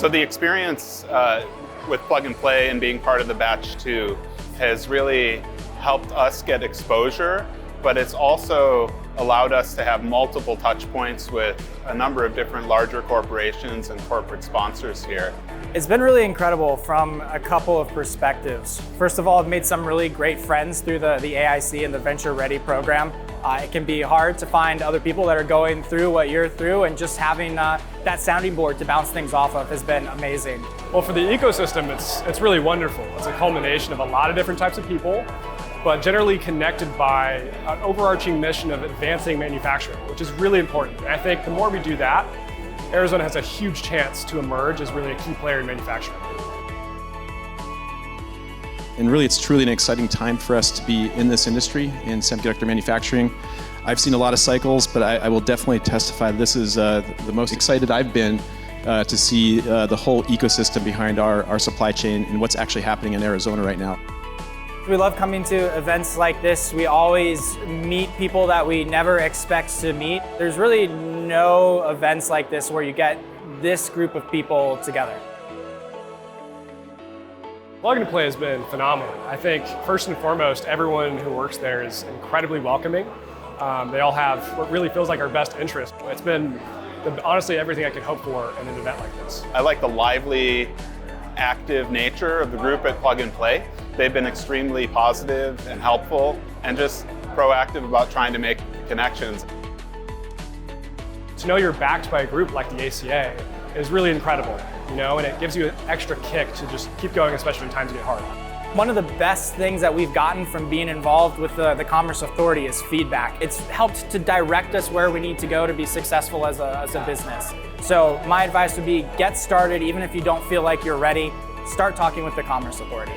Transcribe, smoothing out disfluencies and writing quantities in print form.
So the experience with Plug and Play and being part of the Batch 2 has really helped us get exposure, but it's also allowed us to have multiple touch points with a number of different larger corporations and corporate sponsors here. It's been really incredible from a couple of perspectives. First of all, I've made some really great friends through the AIC and the Venture Ready program. It can be hard to find other people that are going through what you're through, and just having that sounding board to bounce things off of has been amazing. Well, for the ecosystem, it's really wonderful. It's a culmination of a lot of different types of people, but generally connected by an overarching mission of advancing manufacturing, which is really important. And I think the more we do that, Arizona has a huge chance to emerge as really a key player in manufacturing. And really, it's truly an exciting time for us to be in this industry, in semiconductor manufacturing. I've seen a lot of cycles, but I will definitely testify this is the most excited I've been to see the whole ecosystem behind our supply chain and what's actually happening in Arizona right now. We love coming to events like this. We always meet people that we never expect to meet. There's really no events like this where you get this group of people together. Plug and Play has been phenomenal. I think first and foremost, everyone who works there is incredibly welcoming. They all have what really feels like our best interest. It's been honestly everything I could hope for in an event like this. I like the lively, active nature of the group at Plug and Play. They've been extremely positive and helpful and just proactive about trying to make connections. To know you're backed by a group like the ACA is really incredible, and it gives you an extra kick to just keep going, especially when times get hard. One of the best things that we've gotten from being involved with the Commerce Authority is feedback. It's helped to direct us where we need to go to be successful as a business. So my advice would be get started, even if you don't feel like you're ready. Start talking with the Commerce Authority.